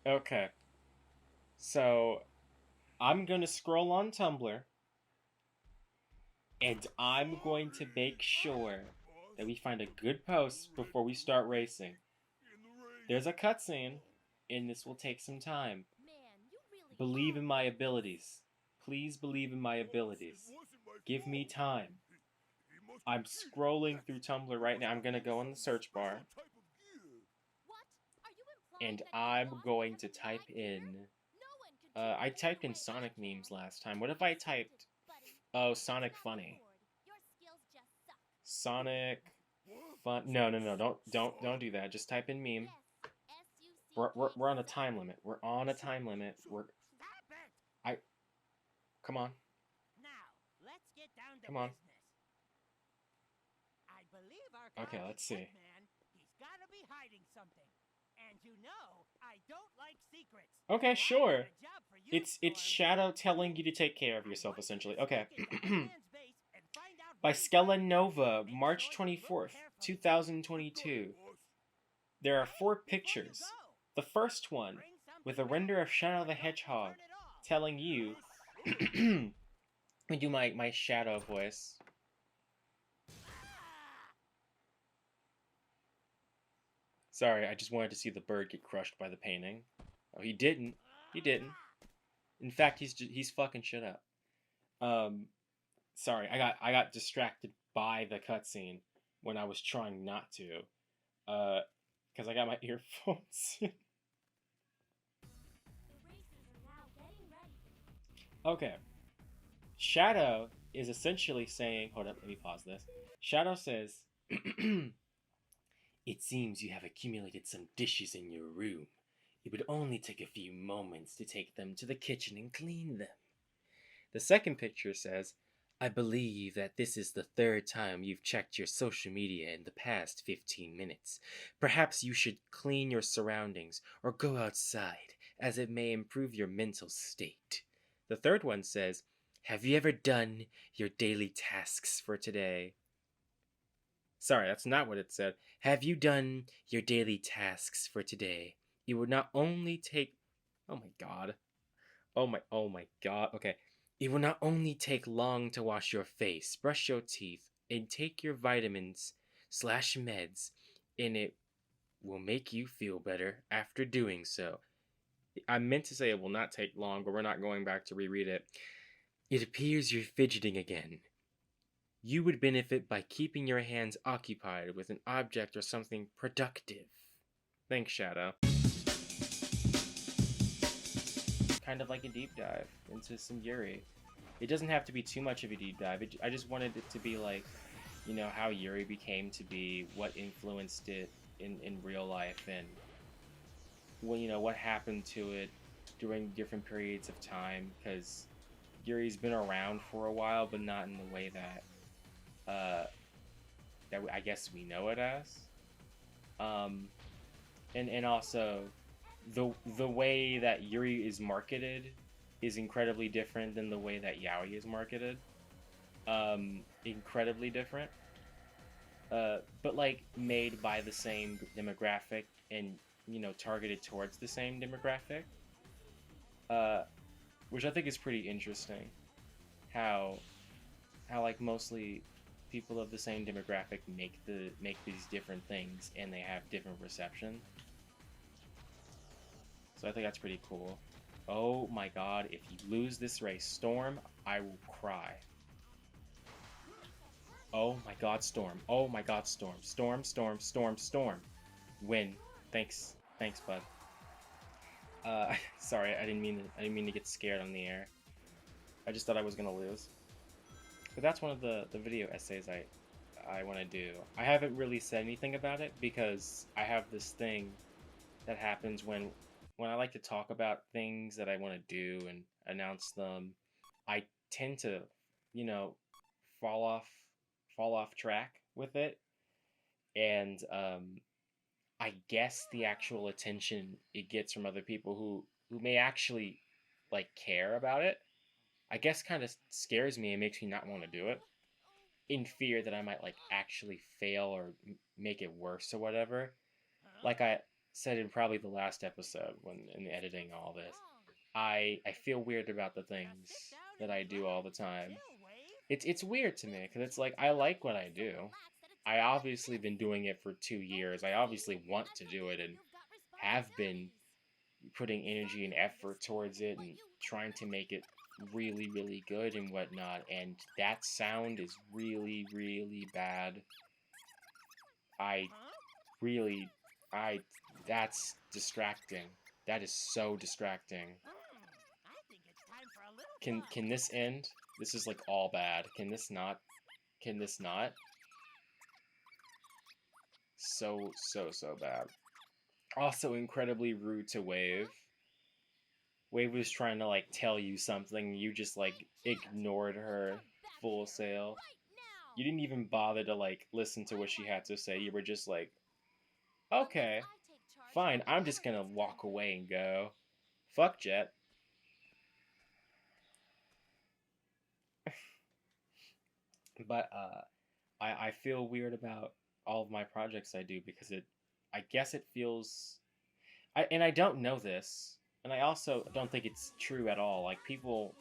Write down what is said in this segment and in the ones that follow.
Okay. So I'm gonna scroll on Tumblr and I'm going to make sure that we find a good post before we start racing. There's a cutscene, and this will take some time. Believe in my abilities. Please believe in my abilities. Give me time. I'm scrolling through Tumblr right now. I'm gonna go in the search bar and I'm going to type in. I typed in Sonic memes last time. What if I typed, oh, Sonic funny? Sonic fun. No, no, no. Don't do that. Just type in meme. We're on a time limit. We're on a time limit. I come on. Now, let's get down to Come on. business. I believe our Okay, cowardly let's see. man, he's got to be hiding something. And you know, I don't like secrets. Okay, So I've got sure. a job for you, It's Storm. Shadow telling you to take care of I yourself, want you to essentially. sneak Okay. into that man's base and find out By what he's hiding. Skella Nova, Make March sure you look 24th, carefully. 2022. There are Hey, 4 before you pictures. go, The first one, bring with something a back, render of Shadow or the don't Hedgehog, return it all. telling you. Let me do my Shadow voice. Sorry, I just wanted to see the bird get crushed by the painting. Oh, he didn't. He didn't. In fact, he's fucking shit up. Sorry, I got distracted by the cutscene when I was trying not to. Because I got my earphones. Okay. Shadow is essentially saying, hold up, let me pause this. Shadow says, it seems you have accumulated some dishes in your room. It would only take a few moments to take them to the kitchen and clean them. The second picture says, I believe that this is the third time you've checked your social media in the past 15 minutes. Perhaps you should clean your surroundings or go outside, as it may improve your mental state. The third one says, have you ever done your daily tasks for today? Sorry, that's not what it said. Have you done your daily tasks for today? It would not only take. Oh my god. Oh my god. Okay. It will not only take long to wash your face, brush your teeth, and take your vitamins slash meds, and it will make you feel better after doing so. I meant to say it will not take long, but we're not going back to reread it. It appears you're fidgeting again. You would benefit by keeping your hands occupied with an object or something productive. Thanks, Shadow. Kind of like a deep dive into some Yuri. It doesn't have to be too much of a deep dive. I just wanted it to be like, how Yuri became to be, what influenced it in real life, and what happened to it during different periods of time. Because Yuri's been around for a while, but not in the way uh, that I guess we know it as. Um, and also the way that Yuri is marketed is incredibly different than the way that Yaoi is marketed. Incredibly different. But like made by the same demographic and targeted towards the same demographic. Uh, which I think is pretty interesting. How like mostly people of the same demographic make these different things and they have different reception. So I think that's pretty cool. Oh my god, if you lose this race, Storm, I will cry. Oh my god, Storm. Oh my god, Storm. Storm, Storm, Storm, Storm. Win. Thanks. Thanks, bud. Sorry, I didn't mean to get scared on the air. I just thought I was gonna lose. But that's one of the video essays I want to do. I haven't really said anything about it because I have this thing that happens when I like to talk about things that I want to do and announce them. I tend to, you know, fall off fall off track with it, and I guess the actual attention it gets from other people who may actually like care about it, I guess kind of scares me and makes me not want to do it in fear that I might like actually fail or make it worse or whatever. Huh? Like I said in probably the last episode when in editing all this, I feel weird about the things that I do all the time. It's weird to me because it's like I like what I do. I obviously been doing it for 2 years. I obviously want to do it and have been putting energy and effort towards it and trying to make it really, really good and whatnot. And that sound is really, really bad. I really, I, that's distracting. That is so distracting. I think it's time for a little Can this end? This is like all bad. Can this not? Can this not? So, so, so bad. Also incredibly rude to Wave. Wave was trying to like tell you something, you just like ignored her full sail. You didn't even bother to like listen to what she had to say. You were just like, okay, fine, I'm just gonna walk away and go. Fuck Jet. But I feel weird about all of my projects I do because I guess it feels and I don't know this, and I also don't think it's true at all. Like people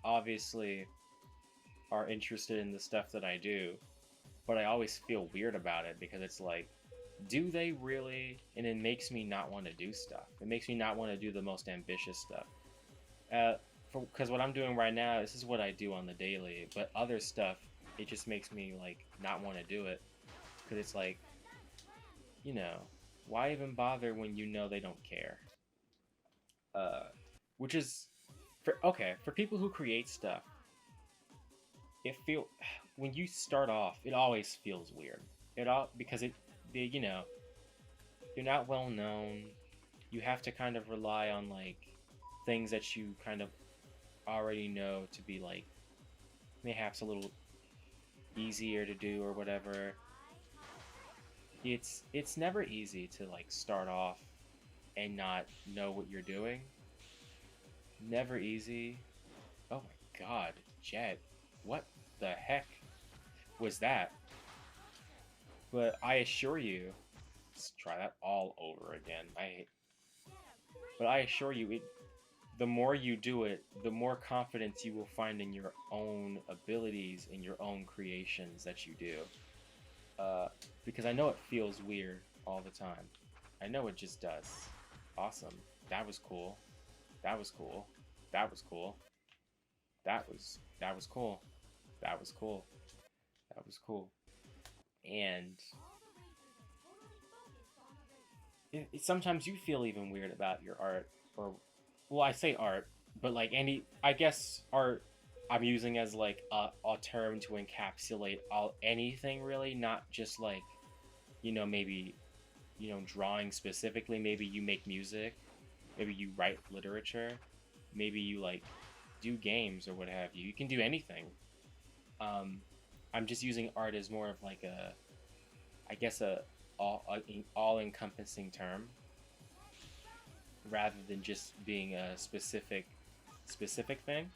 obviously are interested in the stuff that I do, but I always feel weird about it because it's like, do they really? And it makes me not want to do stuff. It makes me not want to do the most ambitious stuff. Because what I'm doing right now, this is what I do on the daily, but other stuff, it just makes me like not want to do it because it's like, you know, why even bother when you know they don't care? Which is for people who create stuff, it feel when you start off, it always feels weird. It all because you know, you're not well known. You have to kind of rely on like things that you kind of already know to be like perhaps a little easier to do or whatever. It's never easy to like start off and not know what you're doing. Never easy. Oh my god, Jet. What the heck was that? But I assure you, let's try that all over again. But I assure you, the more you do it, the more confidence you will find in your own abilities and your own creations that you do. Because I know it feels weird all the time. I know it just does. Awesome. That was cool. That was cool. That was cool. That was cool. That was cool. That was cool. And sometimes you feel even weird about your art, or well, I say art, but like any, I guess art I'm using as like a term to encapsulate anything really, not just like, maybe, drawing specifically. Maybe you make music, maybe you write literature, maybe you like do games or what have you. You can do anything. I'm just using art as more of like I guess a all encompassing term rather than just being a specific thing.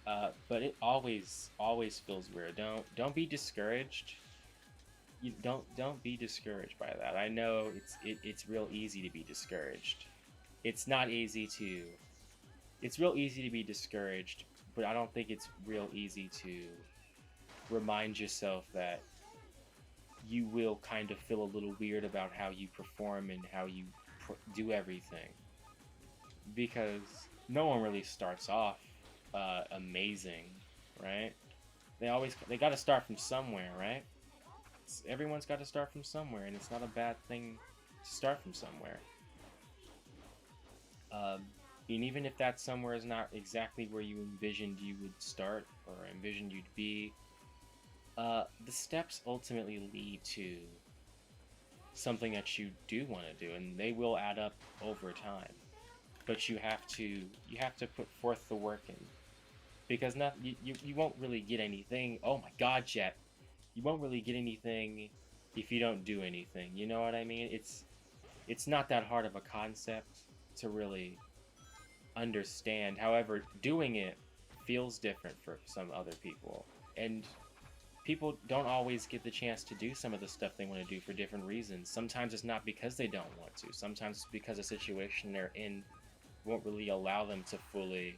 But it always feels weird. Don't be discouraged. You don't be discouraged by that. I know it's real easy to be discouraged. It's not easy to. It's real easy to be discouraged, but I don't think it's real easy to remind yourself that you will kind of feel a little weird about how you perform and how you do everything, because no one really starts off amazing, right? They got to start from somewhere, right? Everyone's got to start from somewhere, and it's not a bad thing to start from somewhere. And even if that somewhere is not exactly where you envisioned you would start or envisioned you'd be, the steps ultimately lead to something that you do want to do, and they will add up over time. But you have to put forth the work in, because you won't really get anything. Oh my God, Jet, you won't really get anything if you don't do anything. You know what I mean? It's not that hard of a concept to really understand. However, doing it feels different for some other people, and people don't always get the chance to do some of the stuff they want to do for different reasons. Sometimes it's not because they don't want to. Sometimes it's because the situation they're in won't really allow them to fully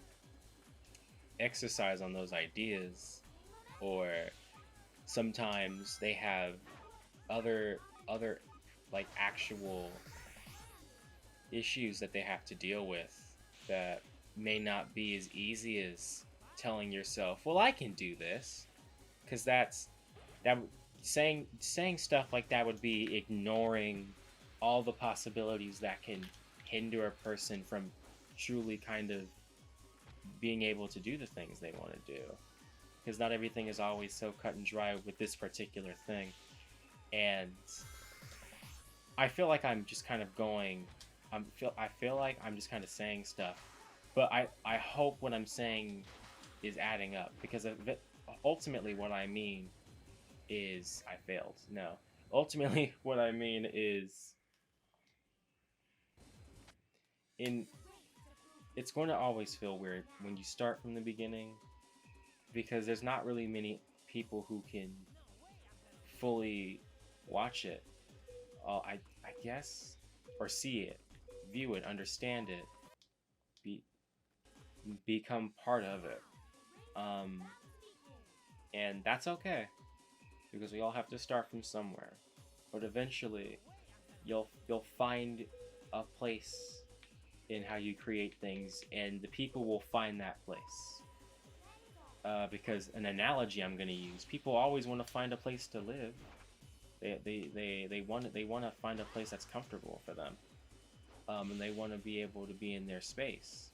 exercise on those ideas, or sometimes they have other like actual issues that they have to deal with that may not be as easy as telling yourself, well, I can do this, because that saying stuff like that would be ignoring all the possibilities that can hinder a person from truly kind of being able to do the things they want to do, because not everything is always so cut and dry with this particular thing. And I feel like I'm just kind of going, I feel like I'm just kind of saying stuff, but I hope what I'm saying is adding up, because ultimately what I mean is I failed. No, ultimately what I mean is it's going to always feel weird when you start from the beginning, because there's not really many people who can fully watch it, I guess, or see it, view it, understand it, become part of it, and that's okay, because we all have to start from somewhere. But eventually, you'll find a place in how you create things, and the people will find that place. Because an analogy I'm going to use: people always want to find a place to live. They want to find a place that's comfortable for them, and they want to be able to be in their space.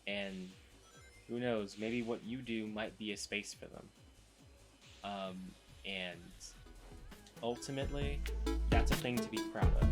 And who knows? Maybe what you do might be a space for them. And ultimately, that's a thing to be proud of.